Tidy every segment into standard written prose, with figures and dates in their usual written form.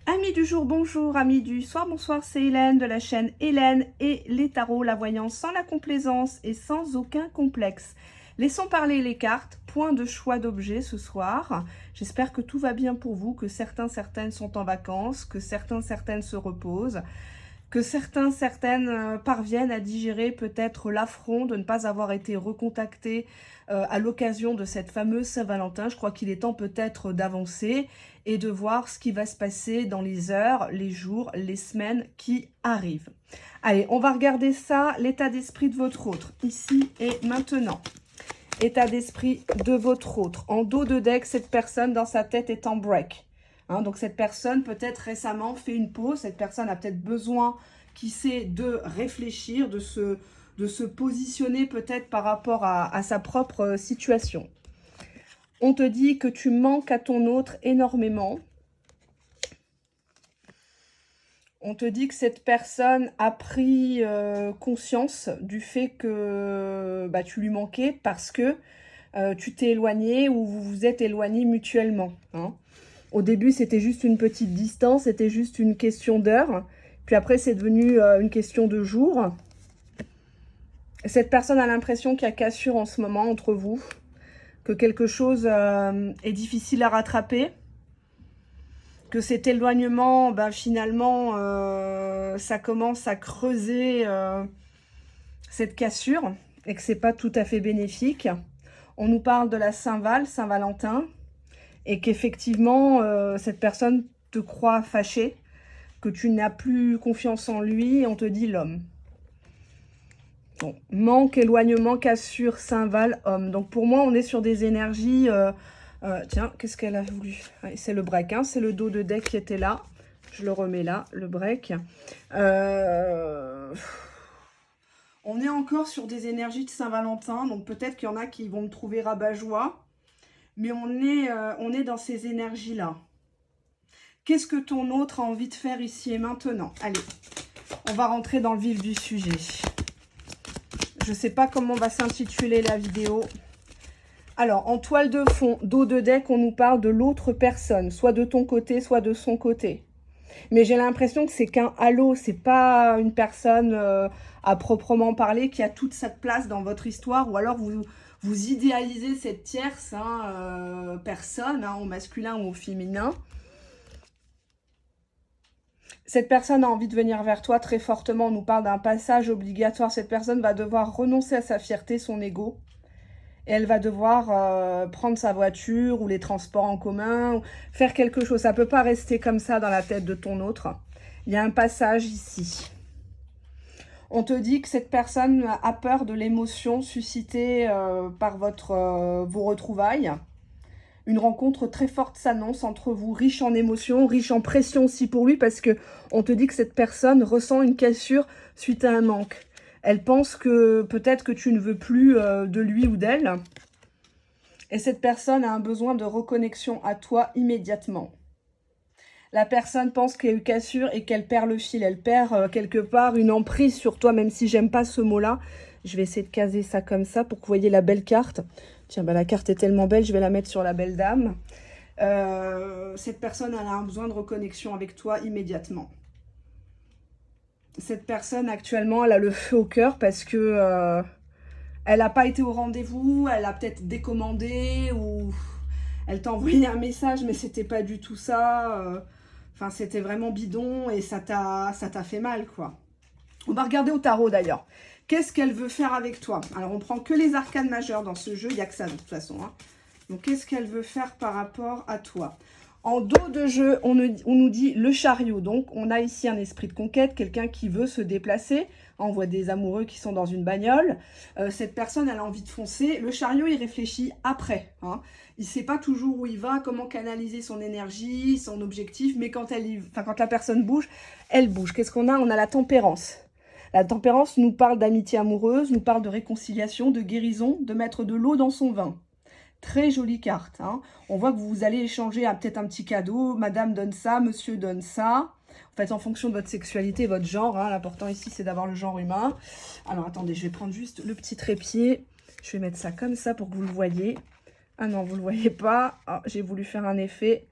Amis du jour, bonjour, amis du soir, bonsoir, c'est Hélène de la chaîne Hélène et les tarots, la voyance sans la complaisance et sans aucun complexe. Laissons parler les cartes, point de choix d'objets ce soir. J'espère que tout va bien pour vous, que certaines sont en vacances, que certaines se reposent, que certaines parviennent à digérer peut-être l'affront de ne pas avoir été recontactés à l'occasion de cette fameuse Saint-Valentin. Je crois qu'il est temps peut-être d'avancer et de voir ce qui va se passer dans les heures, les jours, les semaines qui arrivent. Allez, on va regarder ça, l'état d'esprit de votre autre, ici et maintenant. État d'esprit de votre autre. En dos de deck, cette personne dans sa tête est en break. Donc cette personne peut-être récemment fait une pause, cette personne a peut-être besoin, qui sait, de réfléchir, de se positionner peut-être par rapport à sa propre situation. On te dit que tu manques à ton autre énormément. On te dit que cette personne a pris conscience du fait que tu lui manquais parce que tu t'es éloigné ou vous vous êtes éloigné mutuellement. Au début, c'était juste une petite distance, c'était juste une question d'heure. Puis après, c'est devenu une question de jours. Cette personne a l'impression qu'il y a cassure en ce moment entre vous, que quelque chose est difficile à rattraper, que cet éloignement, finalement, ça commence à creuser cette cassure et que c'est pas tout à fait bénéfique. On nous parle de la Saint-Valentin, et qu'effectivement, cette personne te croit fâché, que tu n'as plus confiance en lui, et on te dit l'homme. Bon, manque, éloignement, cassure, Saint-Val, homme. Donc pour moi, on est sur des énergies... tiens, qu'est-ce qu'elle a voulu? C'est le break, c'est le dos de deck qui était là. Je le remets là, le break. On est encore sur des énergies de Saint-Valentin, donc peut-être qu'il y en a qui vont me trouver rabat-joie. Mais on est dans ces énergies-là. Qu'est-ce que ton autre a envie de faire ici et maintenant? Allez, on va rentrer dans le vif du sujet. Je ne sais pas comment va s'intituler la vidéo. Alors, en toile de fond, dos de deck, on nous parle de l'autre personne, soit de ton côté, soit de son côté. Mais j'ai l'impression que c'est qu'un halo, c'est pas une personne à proprement parler qui a toute sa place dans votre histoire, ou alors vous idéalisez cette tierce personne, au masculin ou au féminin. Cette personne a envie de venir vers toi très fortement. On nous parle d'un passage obligatoire. Cette personne va devoir renoncer à sa fierté, son ego. Et elle va devoir prendre sa voiture ou les transports en commun, ou faire quelque chose. Ça ne peut pas rester comme ça dans la tête de ton autre. Il y a un passage ici. On te dit que cette personne a peur de l'émotion suscitée par vos retrouvailles. Une rencontre très forte s'annonce entre vous, riche en émotions, riche en pression aussi pour lui, parce que on te dit que cette personne ressent une cassure suite à un manque. Elle pense que peut-être que tu ne veux plus de lui ou d'elle. Et cette personne a un besoin de reconnexion à toi immédiatement. La personne pense qu'il y a eu cassure et qu'elle perd le fil. Elle perd quelque part une emprise sur toi, même si j'aime pas ce mot-là. Je vais essayer de caser ça comme ça pour que vous voyez la belle carte. Tiens, la carte est tellement belle, je vais la mettre sur la belle dame. Cette personne elle a un besoin de reconnexion avec toi immédiatement. Cette personne, actuellement, elle a le feu au cœur parce que elle n'a pas été au rendez-vous, elle a peut-être décommandé ou elle t'a envoyé un message, mais c'était pas du tout ça. Enfin, c'était vraiment bidon et ça t'a fait mal, quoi. On va regarder au tarot, d'ailleurs. Qu'est-ce qu'elle veut faire avec toi? Alors, on prend que les arcanes majeures dans ce jeu. Il n'y a que ça, de toute façon. Donc, qu'est-ce qu'elle veut faire par rapport à toi? En dos de jeu, on nous dit le chariot. Donc, on a ici un esprit de conquête, quelqu'un qui veut se déplacer. On voit des amoureux qui sont dans une bagnole. Cette personne, elle a envie de foncer. Le chariot, il réfléchit après. Il ne sait pas toujours où il va, comment canaliser son énergie, son objectif. Mais quand la personne bouge, elle bouge. Qu'est-ce qu'on a? On a la tempérance. La tempérance nous parle d'amitié amoureuse, nous parle de réconciliation, de guérison, de mettre de l'eau dans son vin. Très jolie carte. On voit que vous allez échanger peut-être un petit cadeau. Madame donne ça, monsieur donne ça. En fait, en fonction de votre sexualité, votre genre. L'important ici, c'est d'avoir le genre humain. Alors, attendez, je vais prendre juste le petit trépied. Je vais mettre ça comme ça pour que vous le voyez. Ah non, vous ne le voyez pas. J'ai voulu faire un effet.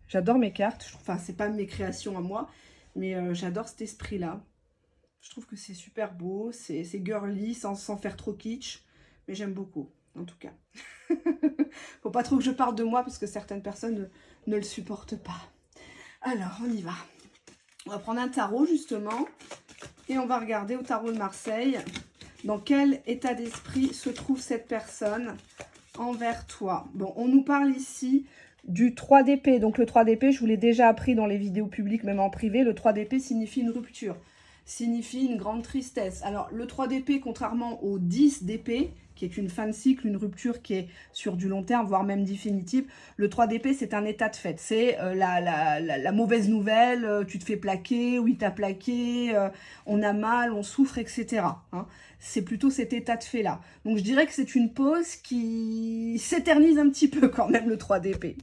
J'adore mes cartes. Enfin, c'est pas mes créations à moi, mais j'adore cet esprit-là. Je trouve que c'est super beau, c'est girly, sans faire trop kitsch. Mais j'aime beaucoup, en tout cas. Faut pas trop que je parle de moi, parce que certaines personnes ne le supportent pas. Alors, on y va. On va prendre un tarot, justement. Et on va regarder au tarot de Marseille, dans quel état d'esprit se trouve cette personne envers toi. Bon, on nous parle ici du 3 d'épée. Donc le 3 d'épée, je vous l'ai déjà appris dans les vidéos publiques, même en privé. Le 3 d'épée signifie une rupture, signifie une grande tristesse. Alors le 3 d'épée, contrairement au 10 d'épée, qui est une fin de cycle, une rupture qui est sur du long terme, voire même définitive. Le 3 d'épée, c'est un état de fait. C'est la mauvaise nouvelle, tu te fais plaquer, ou il t'a plaqué, on a mal, on souffre, etc. Hein. C'est plutôt cet état de fait-là. Donc je dirais que c'est une pause qui s'éternise un petit peu quand même, le 3 d'épée.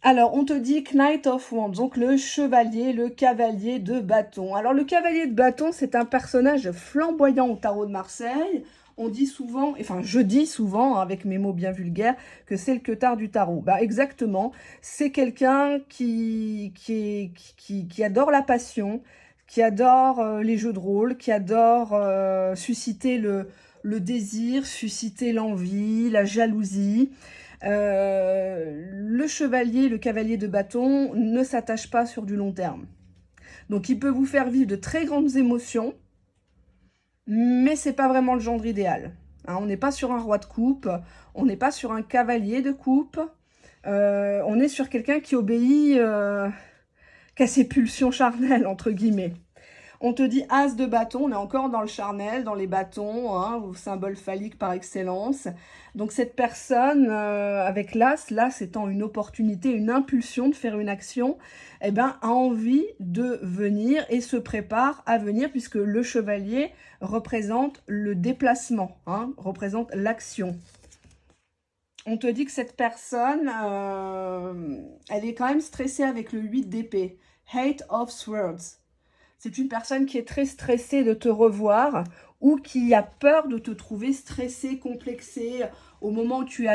Alors, on te dit Knight of Wands, donc le chevalier, le cavalier de bâton. Alors, le cavalier de bâton, c'est un personnage flamboyant au tarot de Marseille. On dit souvent, enfin je dis souvent, hein, avec mes mots bien vulgaires, que c'est le queutard du tarot. Bah exactement, c'est quelqu'un qui adore la passion, qui adore les jeux de rôle, qui adore susciter le désir, susciter l'envie, la jalousie. Le chevalier, le cavalier de bâton ne s'attache pas sur du long terme. Donc il peut vous faire vivre de très grandes émotions, mais c'est pas vraiment le genre idéal. Hein, on n'est pas sur un roi de coupe, on n'est pas sur un cavalier de coupe, on est sur quelqu'un qui obéit qu'à ses pulsions charnelles, entre guillemets. On te dit as de bâton, on est encore dans le charnel, dans les bâtons, hein, au symbole phallique par excellence. Donc cette personne, avec l'as étant une opportunité, une impulsion de faire une action, eh ben, a envie de venir et se prépare à venir, puisque le chevalier représente le déplacement, hein, représente l'action. On te dit que cette personne, elle est quand même stressée avec le 8 d'épée. Hate of Swords. C'est une personne qui est très stressée de te revoir ou qui a peur de te trouver stressé, complexé au moment où tu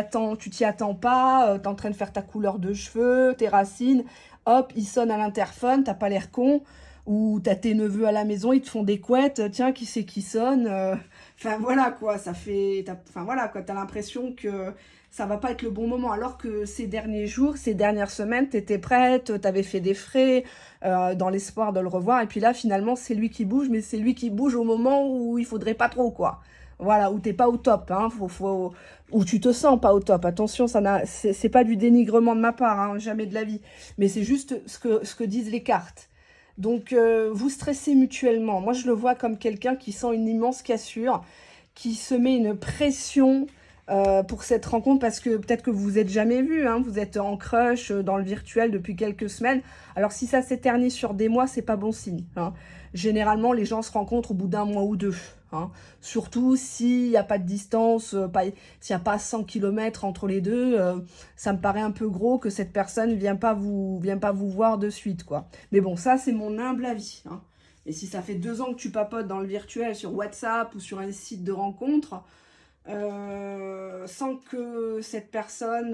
t'y attends pas, tu es en train de faire ta couleur de cheveux, tes racines, hop, il sonne à l'interphone, t'as pas l'air con, ou t'as tes neveux à la maison, ils te font des couettes, tiens, qui c'est qui sonne, enfin voilà quoi, ça fait, enfin voilà quoi, t'as l'impression que ça va pas être le bon moment, alors que ces derniers jours, ces dernières semaines, tu étais prête, tu avais fait des frais dans l'espoir de le revoir. Et puis là, finalement, c'est lui qui bouge, mais c'est lui qui bouge au moment où il faudrait pas trop, quoi. Voilà, où t'es pas au top, hein, où tu te sens pas au top. Attention, c'est pas du dénigrement de ma part, hein, jamais de la vie. Mais c'est juste ce que disent les cartes. Donc, vous stressez mutuellement. Moi, je le vois comme quelqu'un qui sent une immense cassure, qui se met une pression pour cette rencontre, parce que peut-être que vous vous êtes jamais vu, hein, vous êtes en crush dans le virtuel depuis quelques semaines. Alors si ça s'éternise sur des mois, c'est pas bon signe. Hein. Généralement, les gens se rencontrent au bout d'un mois ou deux. Hein. Surtout s'il n'y a pas de distance, s'il n'y a pas 100 km entre les deux, ça me paraît un peu gros que cette personne ne vient pas vous voir de suite, quoi. Mais bon, ça c'est mon humble avis. Hein. Et si ça fait 2 ans que tu papotes dans le virtuel sur WhatsApp ou sur un site de rencontre, sans que cette personne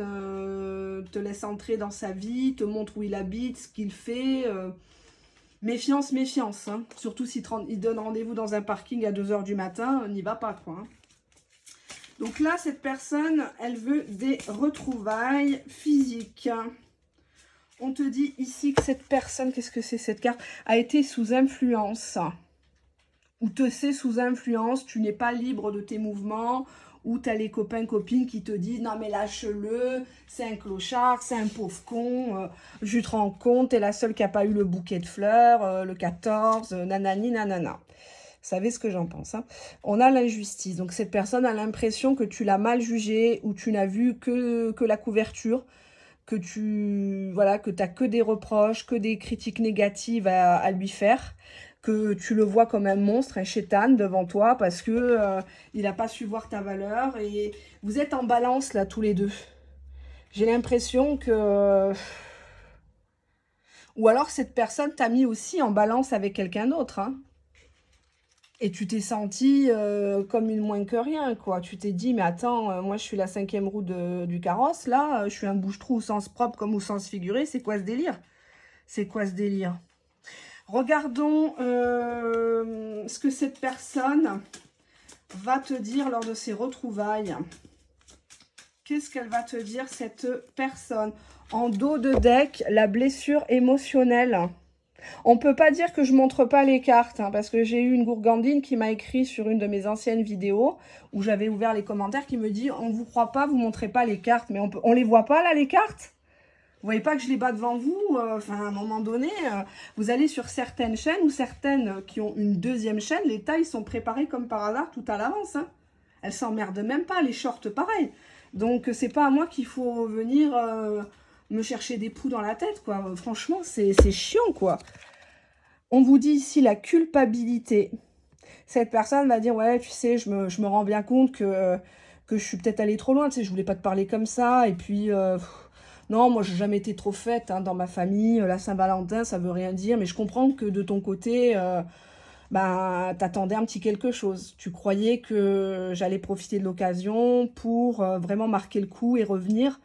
te laisse entrer dans sa vie, te montre où il habite, ce qu'il fait. Méfiance, méfiance. Hein. Surtout s'il donne rendez-vous dans un parking à 2 h du matin, n'y va pas, quoi. Hein. Donc là, cette personne, elle veut des retrouvailles physiques. On te dit ici que cette personne, qu'est-ce que c'est cette carte, a été sous influence. Ou te sais sous influence, tu n'es pas libre de tes mouvements, ou tu as les copains, copines qui te disent « Non mais lâche-le, c'est un clochard, c'est un pauvre con, je te rends compte, t'es la seule qui n'a pas eu le bouquet de fleurs, le 14, nanani, nanana. » Vous savez ce que j'en pense. Hein. On a l'injustice. Donc cette personne a l'impression que tu l'as mal jugé, ou tu n'as vu que la couverture, que tu n'as que des reproches, que des critiques négatives à lui faire, que tu le vois comme un monstre, un chétan devant toi, parce que il n'a pas su voir ta valeur, et vous êtes en balance là tous les deux. J'ai l'impression que... Ou alors cette personne t'a mis aussi en balance avec quelqu'un d'autre. Hein. Et tu t'es sentie comme une moins que rien, quoi. Tu t'es dit, mais attends, moi je suis la 5e roue du carrosse, là, je suis un bouche-trou au sens propre comme au sens figuré. C'est quoi ce délire? C'est quoi ce délire? Regardons ce que cette personne va te dire lors de ses retrouvailles. Qu'est-ce qu'elle va te dire, cette personne? En dos de deck, la blessure émotionnelle. On peut pas dire que je montre pas les cartes, hein, parce que j'ai eu une gourgandine qui m'a écrit sur une de mes anciennes vidéos, où j'avais ouvert les commentaires, qui me dit « On vous croit pas, vous montrez pas les cartes. » Mais on les voit pas, là, les cartes? Vous voyez pas que je les bats devant vous? Enfin, à un moment donné, vous allez sur certaines chaînes, ou certaines qui ont une deuxième chaîne, les tailles sont préparées comme par hasard, tout à l'avance. Hein. Elles s'emmerdent même pas, les shorts, pareil. Donc, c'est pas à moi qu'il faut venir me chercher des poux dans la tête, quoi. Franchement, c'est chiant, quoi. On vous dit ici la culpabilité. Cette personne va dire, ouais, tu sais, je me rends bien compte que je suis peut-être allée trop loin, tu sais, je voulais pas te parler comme ça, et puis, non, moi, j'ai jamais été trop faite hein, dans ma famille, la Saint-Valentin, ça veut rien dire, mais je comprends que de ton côté, ben, t'attendais un petit quelque chose. Tu croyais que j'allais profiter de l'occasion pour vraiment marquer le coup et revenir.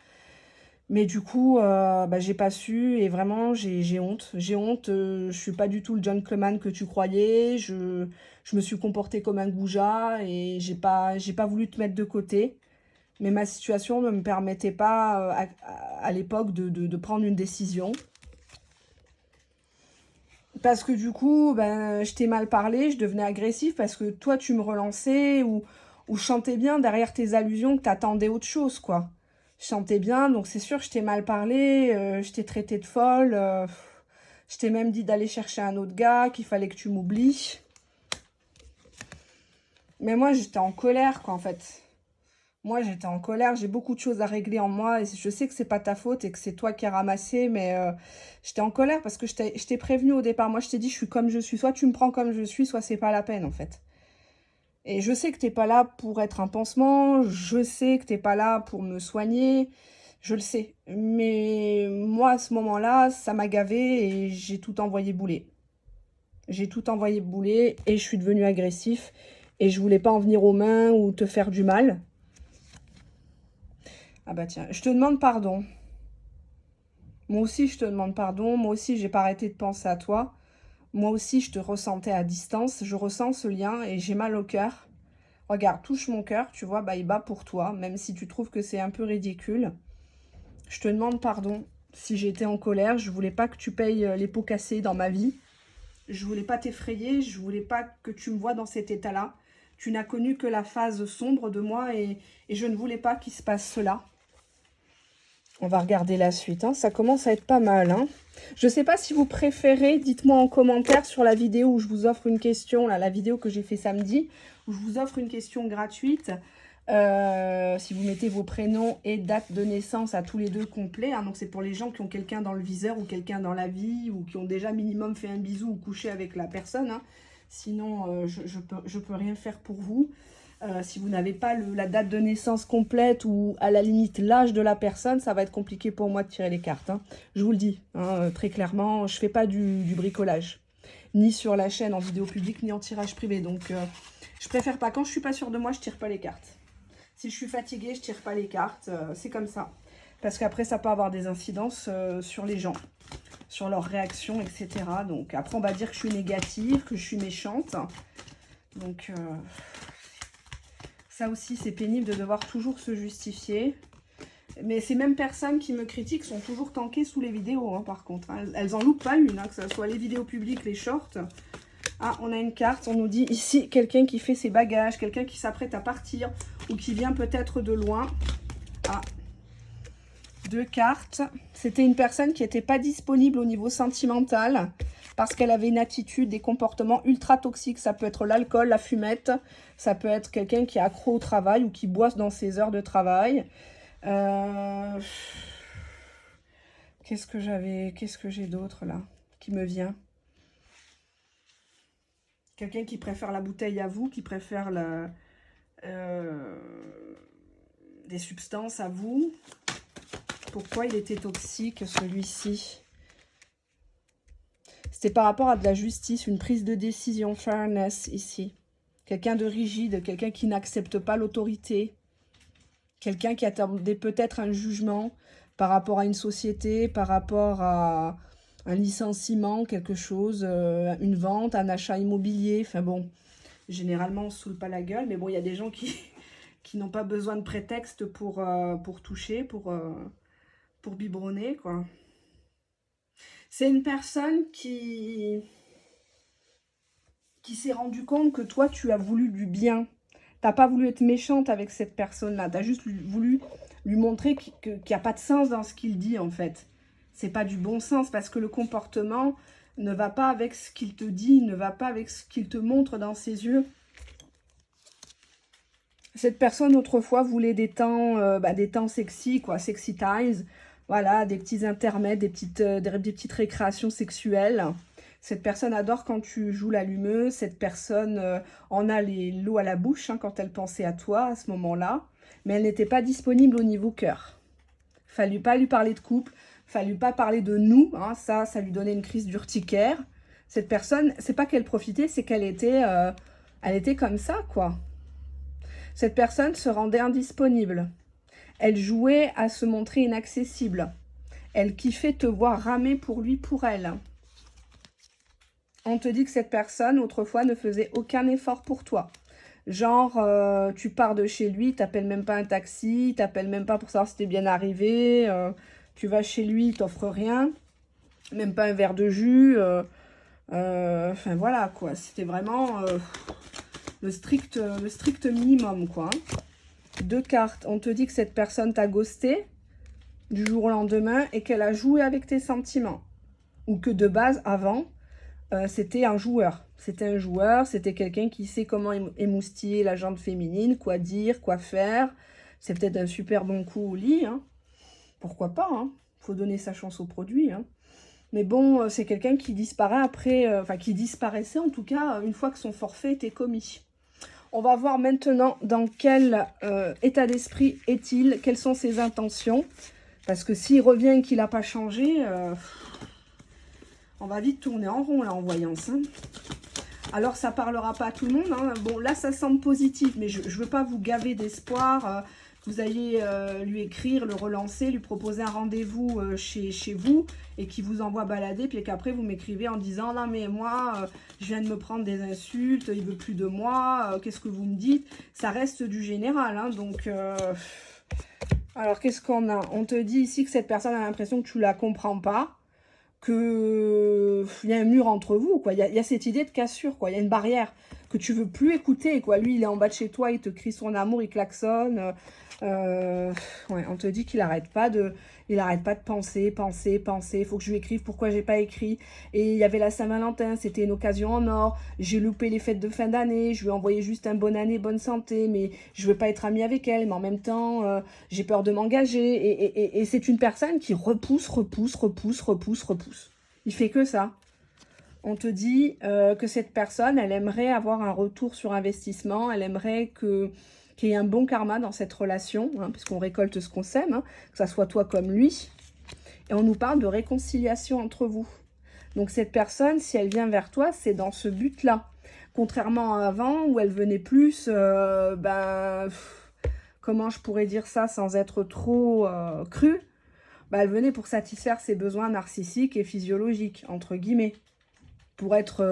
Mais du coup, bah, j'ai pas su et vraiment, j'ai honte. J'ai honte, je suis pas du tout le gentleman que tu croyais. Je me suis comportée comme un goujat et j'ai pas voulu te mettre de côté. Mais ma situation ne me permettait pas à l'époque de prendre une décision. Parce que du coup, ben, je t'ai mal parlé, je devenais agressif parce que toi, tu me relançais ou je chantais bien derrière tes allusions que t'attendais autre chose, quoi. Je chantais bien, donc c'est sûr, je t'ai mal parlé, je t'ai traité de folle, je t'ai même dit d'aller chercher un autre gars, qu'il fallait que tu m'oublies. Mais moi, j'étais en colère, quoi, en fait. Moi, j'étais en colère, j'ai beaucoup de choses à régler en moi et je sais que c'est pas ta faute et que c'est toi qui as ramassé, mais j'étais en colère parce que je t'ai prévenu au départ. Moi, je t'ai dit, je suis comme je suis. Soit tu me prends comme je suis, soit c'est pas la peine, en fait. Et je sais que t'es pas là pour être un pansement, je sais que t'es pas là pour me soigner, je le sais. Mais moi, à ce moment-là, ça m'a gavé et j'ai tout envoyé bouler. J'ai tout envoyé bouler et je suis devenue agressif et je voulais pas en venir aux mains ou te faire du mal. Ah bah tiens, je te demande pardon. Moi aussi, je te demande pardon. Moi aussi, j'ai pas arrêté de penser à toi. Moi aussi, je te ressentais à distance. Je ressens ce lien et j'ai mal au cœur. Regarde, touche mon cœur, tu vois, bah il bat pour toi, même si tu trouves que c'est un peu ridicule. Je te demande pardon si j'étais en colère. Je voulais pas que tu payes les pots cassés dans ma vie. Je voulais pas t'effrayer. Je voulais pas que tu me vois dans cet état-là. Tu n'as connu que la phase sombre de moi et je ne voulais pas qu'il se passe cela. On va regarder la suite, hein. Ça commence à être pas mal. Hein. Je ne sais pas si vous préférez, dites-moi en commentaire sur la vidéo où je vous offre une question, là, la vidéo que j'ai fait samedi, où je vous offre une question gratuite. Si vous mettez vos prénoms et date de naissance à tous les deux complets. Hein. Donc c'est pour les gens qui ont quelqu'un dans le viseur ou quelqu'un dans la vie ou qui ont déjà minimum fait un bisou ou couché avec la personne. Hein. Sinon, je peux rien faire pour vous. Si vous n'avez pas la date de naissance complète ou à la limite l'âge de la personne, ça va être compliqué pour moi de tirer les cartes. Hein. Je vous le dis hein, très clairement, je ne fais pas du bricolage. Ni sur la chaîne en vidéo publique, ni en tirage privé. Donc, je préfère pas. Quand je suis pas sûre de moi, je tire pas les cartes. Si je suis fatiguée, je tire pas les cartes. C'est comme ça. Parce qu'après, ça peut avoir des incidences sur les gens, sur leurs réactions, etc. Donc, après, on va dire que je suis négative, que je suis méchante. Donc... ça aussi, c'est pénible de devoir toujours se justifier. Mais ces mêmes personnes qui me critiquent sont toujours tankées sous les vidéos, hein, par contre. Hein. Elles en loupent pas une, hein, que ce soit les vidéos publiques, les shorts. Ah, on a une carte, on nous dit ici, quelqu'un qui fait ses bagages, quelqu'un qui s'apprête à partir ou qui vient peut-être de loin. Ah, 2 cartes. C'était une personne qui n'était pas disponible au niveau sentimental parce qu'elle avait une attitude, des comportements ultra toxiques. Ça peut être l'alcool, la fumette, ça peut être quelqu'un qui est accro au travail ou qui boit dans ses heures de travail. Qu'est-ce que j'ai d'autre là qui me vient? Quelqu'un qui préfère la bouteille à vous, qui préfère des substances à vous. Pourquoi il était toxique celui-ci? C'était par rapport à de la justice, une prise de décision, fairness ici. Quelqu'un de rigide, quelqu'un qui n'accepte pas l'autorité. Quelqu'un qui attendait peut-être un jugement par rapport à une société, par rapport à un licenciement, quelque chose, une vente, un achat immobilier. Enfin bon, généralement on ne se saoule pas la gueule, mais bon, il y a des gens qui n'ont pas besoin de prétexte pour toucher, pour biberonner, quoi. C'est une personne qui s'est rendu compte que toi, tu as voulu du bien. T'as pas voulu être méchante avec cette personne-là. Tu as juste voulu lui montrer qu'il n'y a pas de sens dans ce qu'il dit, en fait. C'est pas du bon sens, parce que le comportement ne va pas avec ce qu'il te dit, ne va pas avec ce qu'il te montre dans ses yeux. Cette personne, autrefois, voulait des temps sexy, quoi, sexy times. Voilà, des petits intermèdes, des petites récréations sexuelles. Cette personne adore quand tu joues l'allumeuse. Cette personne en a l'eau à la bouche hein, quand elle pensait à toi à ce moment-là. Mais elle n'était pas disponible au niveau cœur. Fallut pas lui parler de couple. Fallut pas parler de nous. Hein, ça lui donnait une crise d'urticaire. Cette personne, c'est pas qu'elle profitait, c'est qu'elle elle était comme ça, quoi. Cette personne se rendait indisponible. Elle jouait à se montrer inaccessible. Elle kiffait te voir ramer pour lui, pour elle. On te dit que cette personne, autrefois, ne faisait aucun effort pour toi. Genre, tu pars de chez lui, t'appelles même pas un taxi, t'appelles même pas pour savoir si t'es bien arrivé. Tu vas chez lui, il t'offre rien. Même pas un verre de jus. Enfin, voilà, quoi. C'était vraiment le strict minimum, quoi. 2 cartes. On te dit que cette personne t'a ghosté du jour au lendemain et qu'elle a joué avec tes sentiments. Ou que de base, avant, c'était un joueur. C'était un joueur, c'était quelqu'un qui sait comment émoustiller la jante féminine, quoi dire, quoi faire. C'est peut-être un super bon coup au lit. Hein. Pourquoi pas, hein. Faut donner sa chance au produit. Hein. Mais bon, c'est quelqu'un qui disparaît après, enfin qui disparaissait en tout cas une fois que son forfait était commis. On va voir maintenant dans quel état d'esprit est-il, quelles sont ses intentions. Parce que s'il revient et qu'il n'a pas changé, on va vite tourner en rond là en voyant ça. Alors ça parlera pas à tout le monde. Hein. Bon là ça semble positif, mais je ne veux pas vous gaver d'espoir. Vous allez lui écrire, le relancer, lui proposer un rendez-vous chez vous et qui vous envoie balader, puis qu'après vous m'écrivez en disant « Non mais moi, je viens de me prendre des insultes, il veut plus de moi, qu'est-ce que vous me dites ?» Ça reste du général, hein, donc... Alors qu'est-ce qu'on a? On te dit ici que cette personne a l'impression que tu la comprends pas, qu'il y a un mur entre vous, quoi. Il y a cette idée de cassure, quoi. Il y a une barrière que tu veux plus écouter, quoi. Lui, il est en bas de chez toi, il te crie son amour, il klaxonne. Ouais, on te dit qu'il arrête pas de penser. Il faut que je lui écrive pourquoi j'ai pas écrit. Et il y avait la Saint-Valentin, c'était une occasion en or. J'ai loupé les fêtes de fin d'année. Je lui ai envoyé juste un bonne année, bonne santé, mais je veux pas être amie avec elle. Mais en même temps, j'ai peur de m'engager. Et c'est une personne qui repousse. Il fait que ça. On te dit que cette personne, elle aimerait avoir un retour sur investissement. Elle aimerait qu'il y ait un bon karma dans cette relation, hein, puisqu'on récolte ce qu'on sème, hein, que ça soit toi comme lui. Et on nous parle de réconciliation entre vous. Donc cette personne, si elle vient vers toi, c'est dans ce but-là. Contrairement à avant, où elle venait plus, comment je pourrais dire ça sans être trop crue, elle venait pour satisfaire ses besoins narcissiques et physiologiques, entre guillemets. Pour être...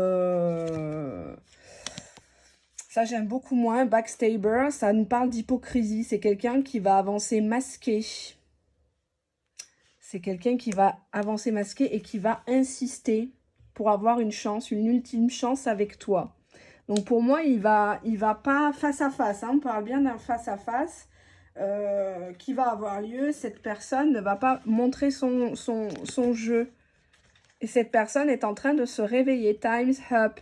Ça, j'aime beaucoup moins. Backstabber, ça nous parle d'hypocrisie. C'est quelqu'un qui va avancer masqué. C'est quelqu'un qui va avancer masqué et qui va insister pour avoir une chance, une ultime chance avec toi. Donc, pour moi, il va pas face à face. Hein. On parle bien d'un face à face qui va avoir lieu. Cette personne ne va pas montrer son jeu. Et cette personne est en train de se réveiller. Time's up.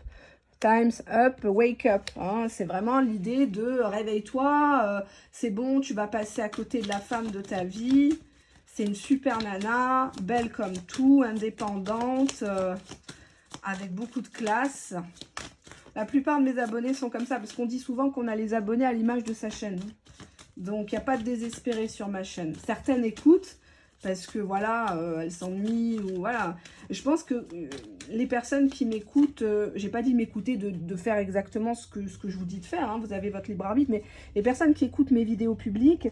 Time's up, wake up. Hein. C'est vraiment l'idée de réveille-toi, c'est bon, tu vas passer à côté de la femme de ta vie. C'est une super nana, belle comme tout, indépendante, avec beaucoup de classe. La plupart de mes abonnés sont comme ça, parce qu'on dit souvent qu'on a les abonnés à l'image de sa chaîne. Donc, il n'y a pas de désespéré sur ma chaîne. Certaines écoutent, parce que voilà, elle s'ennuie, ou voilà. Je pense que les personnes qui m'écoutent, j'ai pas dit m'écouter de faire exactement ce que je vous dis de faire, hein, vous avez votre libre arbitre, mais les personnes qui écoutent mes vidéos publiques,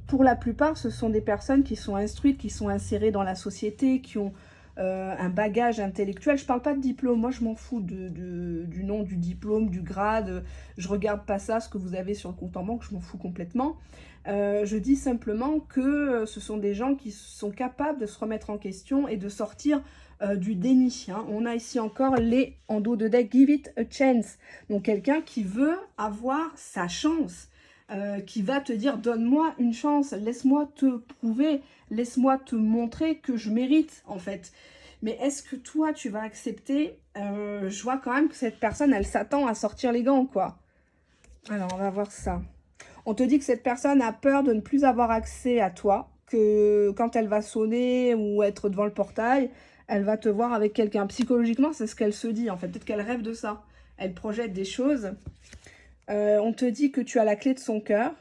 pour la plupart, ce sont des personnes qui sont instruites, qui sont insérées dans la société, qui ont un bagage intellectuel. Je parle pas de diplôme, moi je m'en fous du nom du diplôme, du grade, je regarde pas ça, ce que vous avez sur le compte en banque, je m'en fous complètement. Je dis simplement que ce sont des gens qui sont capables de se remettre en question et de sortir du déni. Hein. On a ici encore les en dos de deck, give it a chance. Donc quelqu'un qui veut avoir sa chance. Qui va te dire, donne-moi une chance, laisse-moi te prouver, laisse-moi te montrer que je mérite, en fait. Mais est-ce que toi, tu vas accepter je vois quand même que cette personne, elle s'attend à sortir les gants, quoi. Alors, on va voir ça. On te dit que cette personne a peur de ne plus avoir accès à toi, que quand elle va sonner ou être devant le portail, elle va te voir avec quelqu'un. Psychologiquement, c'est ce qu'elle se dit, en fait. Peut-être qu'elle rêve de ça. Elle projette des choses. On te dit que tu as la clé de son cœur.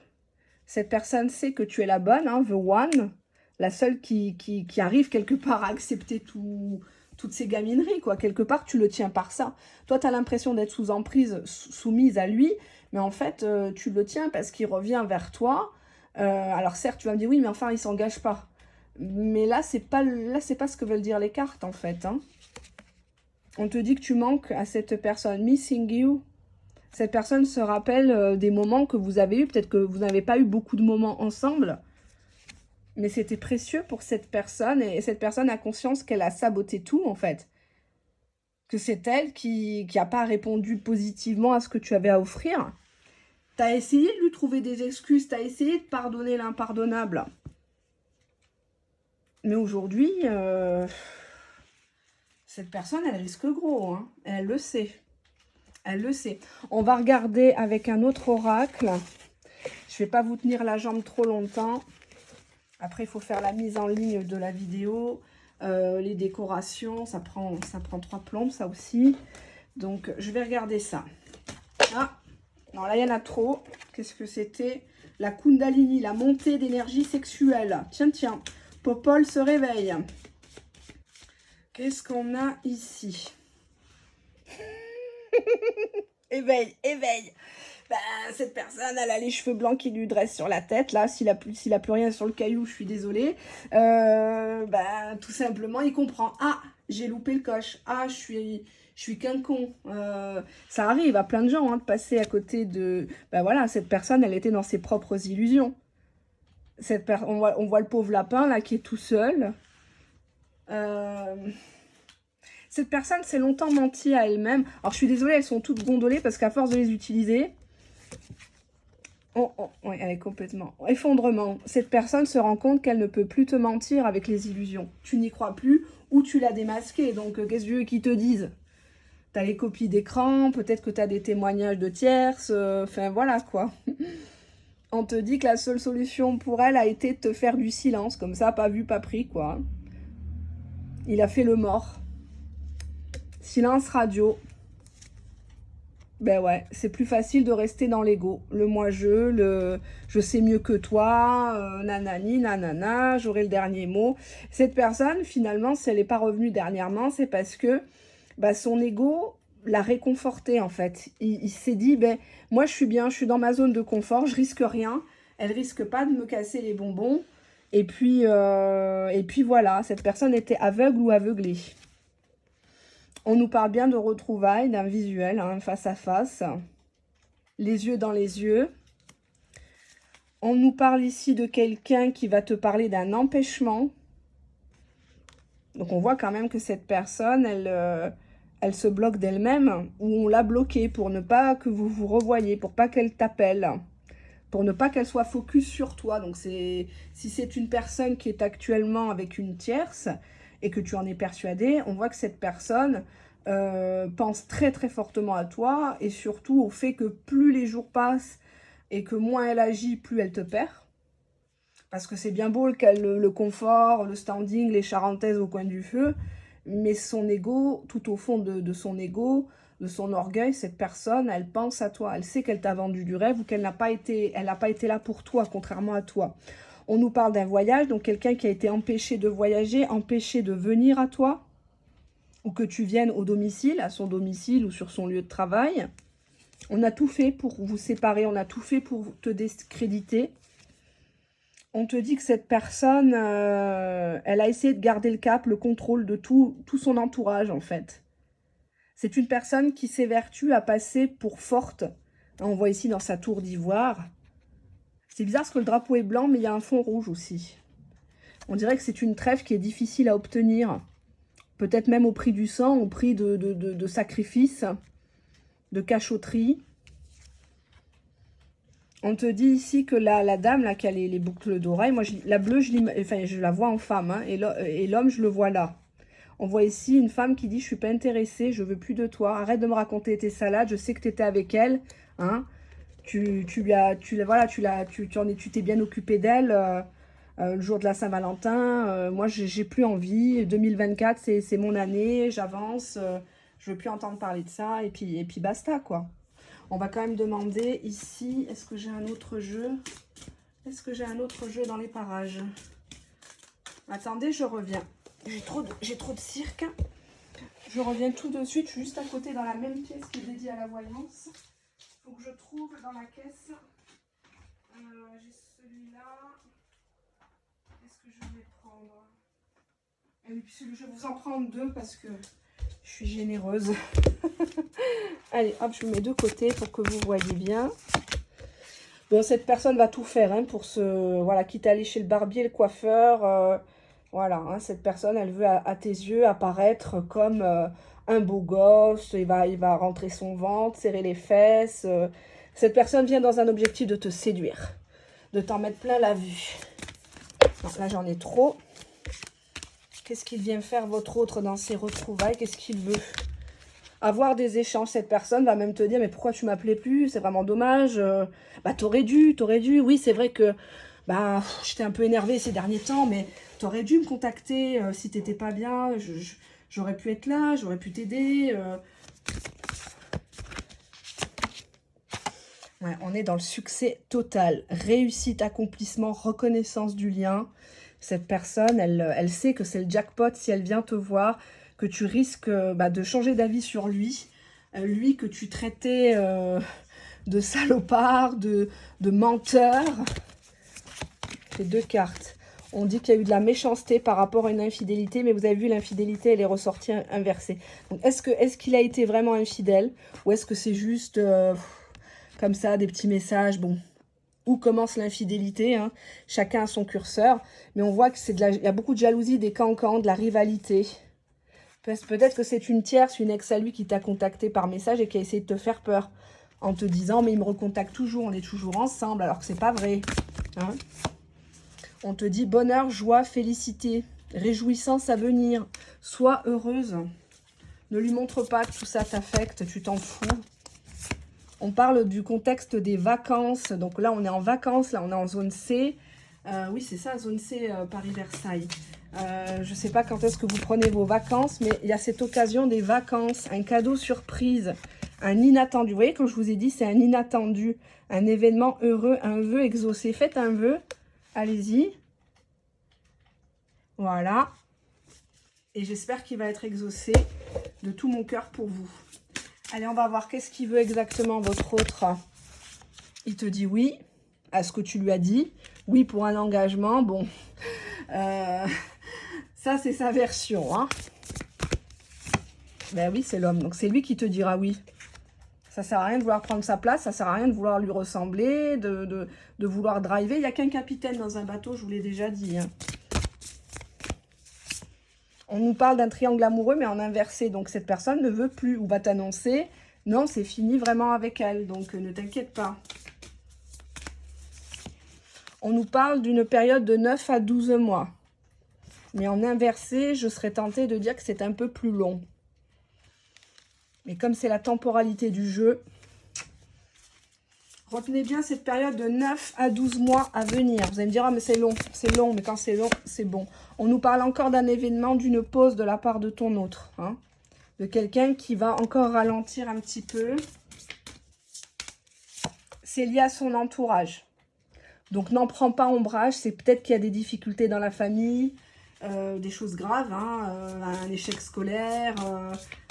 Cette personne sait que tu es la bonne, hein, the one, la seule qui arrive quelque part à accepter toutes ces gamineries, quoi. Quelque part, tu le tiens par ça. Toi, tu as l'impression d'être sous emprise, soumise à lui, mais en fait, tu le tiens parce qu'il revient vers toi. Alors certes, tu vas me dire, oui, mais enfin, il s'engage pas. Mais là, c'est pas ce que veulent dire les cartes, en fait. Hein. On te dit que tu manques à cette personne. Missing you. Cette personne se rappelle des moments que vous avez eus. Peut-être que vous n'avez pas eu beaucoup de moments ensemble. Mais c'était précieux pour cette personne. Et cette personne a conscience qu'elle a saboté tout, en fait. Que c'est elle qui n'a pas répondu positivement à ce que tu avais à offrir. Tu as essayé de lui trouver des excuses. Tu as essayé de pardonner l'impardonnable. Mais aujourd'hui, cette personne, elle risque gros. Hein. Elle le sait. Elle le sait. On va regarder avec un autre oracle. Je ne vais pas vous tenir la jambe trop longtemps. Après, il faut faire la mise en ligne de la vidéo. Les décorations, ça prend 3 plombes, ça aussi. Donc, je vais regarder ça. Ah, non, là, il y en a trop. Qu'est-ce que c'était? La Kundalini, la montée d'énergie sexuelle. Tiens, tiens. Popol se réveille. Qu'est-ce qu'on a ici? Éveille, éveille. Ben, cette personne, elle a les cheveux blancs qui lui dressent sur la tête. Là, s'il a plus rien sur le caillou, je suis désolée. Ben, tout simplement, il comprend. Ah, j'ai loupé le coche. Ah, je suis qu'un con. Ça arrive à plein de gens hein, de passer à côté de... Ben voilà, cette personne, elle était dans ses propres illusions. On voit le pauvre lapin, là, qui est tout seul. Cette personne s'est longtemps menti à elle-même. Alors, je suis désolée, elles sont toutes gondolées parce qu'à force de les utiliser... oui, elle est complètement... Effondrement. Cette personne se rend compte qu'elle ne peut plus te mentir avec les illusions. Tu n'y crois plus ou tu l'as démasqué. Donc, qu'est-ce que tu veux qu'ils te disent? Tu as les copies d'écran, peut-être que tu as des témoignages de tierces. Enfin, voilà, quoi. On te dit que la seule solution pour elle a été de te faire du silence. Comme ça, pas vu, pas pris, quoi. Il a fait le mort. Silence radio. Ben ouais, c'est plus facile de rester dans l'ego. Le moi-je, je sais mieux que toi, nanani, nanana, j'aurai le dernier mot. Cette personne, finalement, si elle n'est pas revenue dernièrement, c'est parce que ben, son ego l'a réconforté, en fait. Il s'est dit, ben, moi, je suis bien, je suis dans ma zone de confort, je risque rien. Elle risque pas de me casser les bonbons. Et puis voilà, cette personne était aveugle ou aveuglée. On nous parle bien de retrouvailles, d'un visuel, hein, face à face, les yeux dans les yeux. On nous parle ici de quelqu'un qui va te parler d'un empêchement. Donc on voit quand même que cette personne, elle se bloque d'elle-même, ou on l'a bloquée pour ne pas que vous vous revoyiez, pour pas qu'elle t'appelle, pour ne pas qu'elle soit focus sur toi. Donc si c'est une personne qui est actuellement avec une tierce, et que tu en es persuadé, on voit que cette personne pense très très fortement à toi et surtout au fait que plus les jours passent et que moins elle agit, plus elle te perd. Parce que c'est bien beau le confort, le standing, les charentaises au coin du feu, mais son ego, tout au fond de son ego, de son orgueil, cette personne, elle pense à toi. Elle sait qu'elle t'a vendu du rêve ou qu'elle n'a pas été là pour toi, contrairement à toi. On nous parle d'un voyage, donc quelqu'un qui a été empêché de voyager, empêché de venir à toi, ou que tu viennes au domicile, à son domicile ou sur son lieu de travail. On a tout fait pour vous séparer, on a tout fait pour te discréditer. On te dit que cette personne, elle a essayé de garder le cap, le contrôle de tout son entourage, en fait. C'est une personne qui s'évertue à passer pour forte. On voit ici dans sa tour d'ivoire. C'est bizarre parce que le drapeau est blanc, mais il y a un fond rouge aussi. On dirait que c'est une trêve qui est difficile à obtenir. Peut-être même au prix du sang, au prix de sacrifices, de cachotterie. On te dit ici que la dame, là, qui a les boucles d'oreilles, moi, la bleue, je la vois en femme, hein, et l'homme, je le vois là. On voit ici une femme qui dit « Je suis pas intéressée, je veux plus de toi. Arrête de me raconter tes salades, je sais que tu étais avec elle. Hein. Tu t'es bien occupé d'elle le jour de la Saint-Valentin. Moi, j'ai plus envie. 2024, c'est mon année, j'avance. Je veux plus entendre parler de ça. Et puis basta, quoi. » On va quand même demander ici, est-ce que j'ai un autre jeu? Est-ce que j'ai un autre jeu dans les parages? Attendez, je reviens. J'ai trop de cirque. Je reviens tout de suite, je suis juste à côté dans la même pièce qui est dédiée à la voyance. Il faut que je trouve dans la caisse. J'ai celui-là. Est-ce que je vais prendre? Et puis je vais vous en prendre deux parce que je suis généreuse. Allez, hop, je vous mets de côté pour que vous voyez bien. Bon, cette personne va tout faire hein, pour se... Voilà, quitte à aller chez le barbier, le coiffeur. Voilà, hein, cette personne, elle veut à tes yeux apparaître comme un beau gosse. Il va rentrer son ventre, serrer les fesses. Cette personne vient dans un objectif de te séduire, de t'en mettre plein la vue. Donc là, j'en ai trop. Qu'est-ce qu'il vient faire votre autre dans ses retrouvailles? Qu'est-ce qu'il veut? Avoir des échanges, cette personne va même te dire « Mais pourquoi tu m'appelais plus? C'est vraiment dommage. Bah, t'aurais dû. Oui, c'est vrai que bah, j'étais un peu énervée ces derniers temps, mais t'aurais dû me contacter si t'étais pas bien. J'aurais pu être là, j'aurais pu t'aider. » Ouais, on est dans le succès total. Réussite, accomplissement, reconnaissance du lien. Cette personne, elle sait que c'est le jackpot si elle vient te voir, que tu risques de changer d'avis sur lui. Lui que tu traitais de salopard, de menteur. J'ai deux cartes. On dit qu'il y a eu de la méchanceté par rapport à une infidélité, mais vous avez vu, l'infidélité, elle est ressortie inversée. Donc, est-ce qu'il a été vraiment infidèle? Ou est-ce que c'est juste comme ça, des petits messages? Bon, où commence l'infidélité hein? Chacun a son curseur. Mais on voit que il y a beaucoup de jalousie, des cancans, de la rivalité. Peut-être que c'est une tierce, une ex à lui qui t'a contacté par message et qui a essayé de te faire peur. En te disant, mais il me recontacte toujours, on est toujours ensemble, alors que c'est pas vrai. Hein? On te dit bonheur, joie, félicité, réjouissance à venir. Sois heureuse. Ne lui montre pas que tout ça t'affecte, tu t'en fous. On parle du contexte des vacances. Donc là, on est en vacances, là, on est en zone C. Oui, c'est ça, zone C, Paris-Versailles. Je ne sais pas quand est-ce que vous prenez vos vacances, mais il y a cette occasion des vacances, un cadeau surprise, un inattendu. Vous voyez, quand je vous ai dit, c'est un inattendu, un événement heureux, un vœu exaucé. Faites un vœu, allez-y. Voilà. Et j'espère qu'il va être exaucé de tout mon cœur pour vous. Allez, on va voir qu'est-ce qu'il veut exactement, votre autre. Il te dit oui à ce que tu lui as dit. Oui pour un engagement. Bon, ça, c'est sa version. Hein. Ben oui, c'est l'homme. Donc, c'est lui qui te dira oui. Ça sert à rien de vouloir prendre sa place. Ça sert à rien de vouloir lui ressembler, de vouloir driver. Il n'y a qu'un capitaine dans un bateau, je vous l'ai déjà dit. Hein. On nous parle d'un triangle amoureux, mais en inversé. Donc, cette personne ne veut plus ou va t'annoncer. Non, c'est fini vraiment avec elle. Donc, ne t'inquiète pas. On nous parle d'une période de 9 à 12 mois. Mais en inversé, je serais tentée de dire que c'est un peu plus long. Mais comme c'est la temporalité du jeu, retenez bien cette période de 9 à 12 mois à venir. Vous allez me dire, ah, mais c'est long, mais quand c'est long, c'est bon. On nous parle encore d'un événement, d'une pause de la part de ton autre. Hein, de quelqu'un qui va encore ralentir un petit peu. C'est lié à son entourage. Donc, n'en prends pas ombrage. C'est peut-être qu'il y a des difficultés dans la famille, des choses graves, hein, un échec scolaire,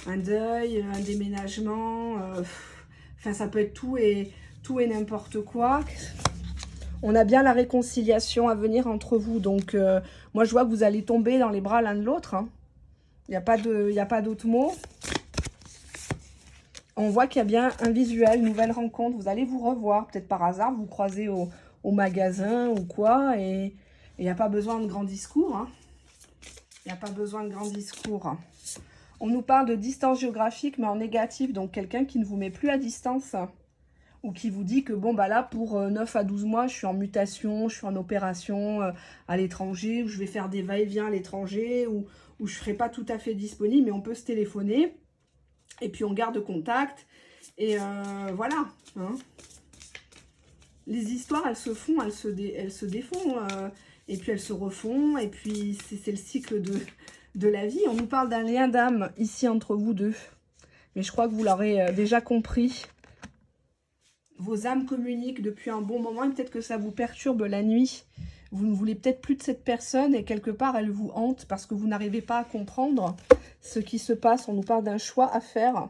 un deuil, un déménagement. Enfin, ça peut être tout et n'importe quoi. On a bien la réconciliation à venir entre vous. Donc, moi, je vois que vous allez tomber dans les bras l'un de l'autre. Hein. Il n'y a pas d'autre mot. On voit qu'il y a bien un visuel, une nouvelle rencontre. Vous allez vous revoir, peut-être par hasard, vous croisez au magasin ou quoi. Et il n'y a pas besoin de grands discours. Hein. Il n'y a pas besoin de grands discours. On nous parle de distance géographique, mais en négatif. Donc, quelqu'un qui ne vous met plus à distance. Ou qui vous dit que, bon, bah là, pour 9 à 12 mois, je suis en mutation, je suis en opération à l'étranger, ou je vais faire des va-et-vient à l'étranger, ou je ne serai pas tout à fait disponible, mais on peut se téléphoner. Et puis, on garde contact. Et voilà. Hein. Les histoires, elles se font, elles se défont. Et puis, elles se refont. Et puis, c'est le cycle de la vie. On nous parle d'un lien d'âme ici entre vous deux. Mais je crois que vous l'aurez déjà compris. Vos âmes communiquent depuis un bon moment et peut-être que ça vous perturbe la nuit. Vous ne voulez peut-être plus de cette personne et quelque part, elle vous hante parce que vous n'arrivez pas à comprendre ce qui se passe. On nous parle d'un choix à faire.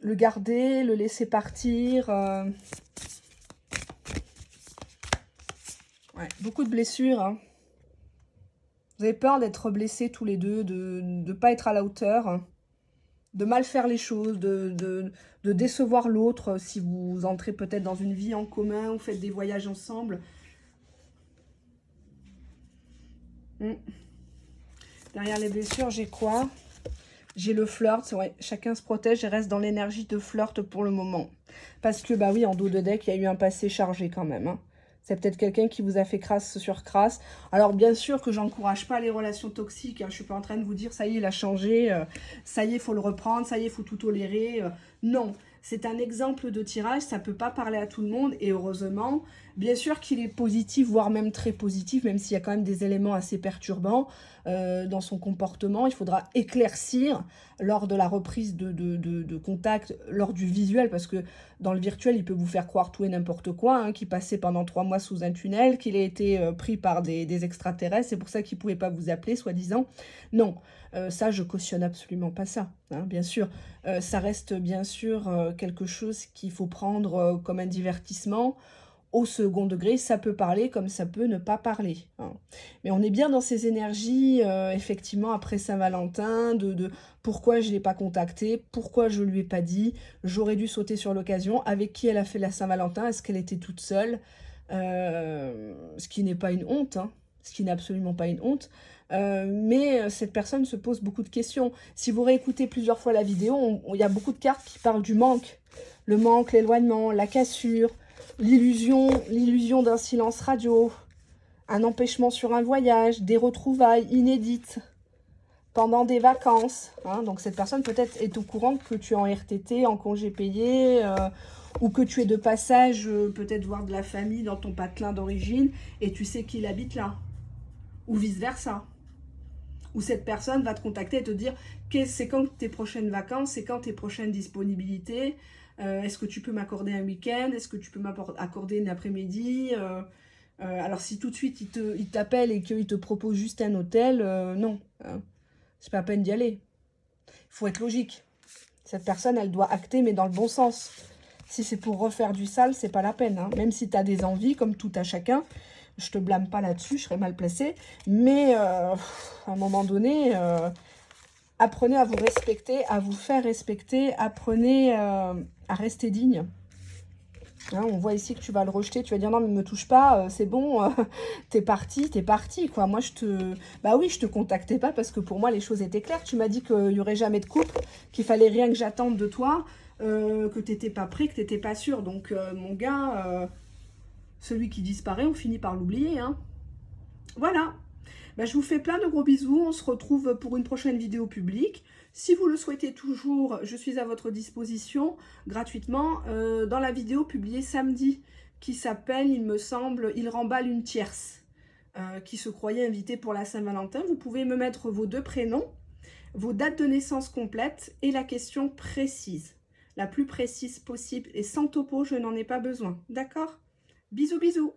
Le garder, le laisser partir. Ouais, beaucoup de blessures. Hein. Vous avez peur d'être blessés tous les deux, de ne pas être à la hauteur. De mal faire les choses, de décevoir l'autre si vous entrez peut-être dans une vie en commun ou faites des voyages ensemble. Derrière les blessures, j'ai quoi? J'ai le flirt, ouais, chacun se protège et reste dans l'énergie de flirt pour le moment. Parce que, bah oui, en dos de deck, il y a eu un passé chargé quand même. Hein. C'est peut-être quelqu'un qui vous a fait crasse sur crasse. Alors, bien sûr que j'encourage pas les relations toxiques. Hein. Je suis pas en train de vous dire, ça y est, il a changé. Ça y est, il faut le reprendre. Ça y est, il faut tout tolérer. Non, c'est un exemple de tirage. Ça peut pas parler à tout le monde. Et heureusement, bien sûr qu'il est positif, voire même très positif, même s'il y a quand même des éléments assez perturbants dans son comportement. Il faudra éclaircir lors de la reprise de contact, lors du visuel, parce que dans le virtuel, il peut vous faire croire tout et n'importe quoi, hein, qu'il passait pendant 3 mois sous un tunnel, qu'il a été pris par des extraterrestres, c'est pour ça qu'il ne pouvait pas vous appeler, soi-disant. Non, ça, je cautionne absolument pas ça, hein, bien sûr. Ça reste bien sûr quelque chose qu'il faut prendre comme un divertissement. Au second degré, ça peut parler comme ça peut ne pas parler. Hein. Mais on est bien dans ces énergies, effectivement, après Saint-Valentin, de pourquoi je ne l'ai pas contacté, pourquoi je ne lui ai pas dit, j'aurais dû sauter sur l'occasion, avec qui elle a fait la Saint-Valentin, est-ce qu'elle était toute seule, ce qui n'est pas une honte, hein, ce qui n'est absolument pas une honte. Mais cette personne se pose beaucoup de questions. Si vous réécoutez plusieurs fois la vidéo, il y a beaucoup de cartes qui parlent du manque. Le manque, l'éloignement, la cassure, l'illusion d'un silence radio, un empêchement sur un voyage, des retrouvailles inédites pendant des vacances. Hein. Donc cette personne peut-être est au courant que tu es en RTT, en congé payé, ou que tu es de passage, peut-être voir de la famille dans ton patelin d'origine, et tu sais qu'il habite là. Ou vice-versa. Ou cette personne va te contacter et te dire c'est quand tes prochaines vacances, c'est quand tes prochaines disponibilités, est-ce que tu peux m'accorder un week-end, est-ce que tu peux m'accorder une après-midi, alors si tout de suite il t'appelle et qu'il te propose juste un hôtel, non, hein, c'est pas la peine d'y aller. Il faut être logique. Cette personne, elle doit acter, mais dans le bon sens. Si c'est pour refaire du sale, c'est pas la peine. Hein. Même si tu as des envies, comme tout à chacun, je te blâme pas là-dessus, je serais mal placée. Mais à un moment donné, apprenez à vous respecter, à vous faire respecter. Apprenez à rester digne. Hein, on voit ici que tu vas le rejeter, tu vas dire non mais ne me touche pas, c'est bon, t'es parti quoi. Moi bah oui, je te contactais pas parce que pour moi les choses étaient claires. Tu m'as dit qu'il y aurait jamais de couple, qu'il fallait rien que j'attende de toi, que t'étais pas prêt, que t'étais pas sûr. Donc mon gars, celui qui disparaît, on finit par l'oublier. Hein. Voilà. Bah, je vous fais plein de gros bisous. On se retrouve pour une prochaine vidéo publique. Si vous le souhaitez toujours, je suis à votre disposition gratuitement dans la vidéo publiée samedi qui s'appelle, il me semble, Il remballe une tierce, qui se croyait invité pour la Saint-Valentin. Vous pouvez me mettre vos 2 prénoms, vos dates de naissance complètes et la question précise. La plus précise possible et sans topo, je n'en ai pas besoin. D'accord ? Bisous, bisous.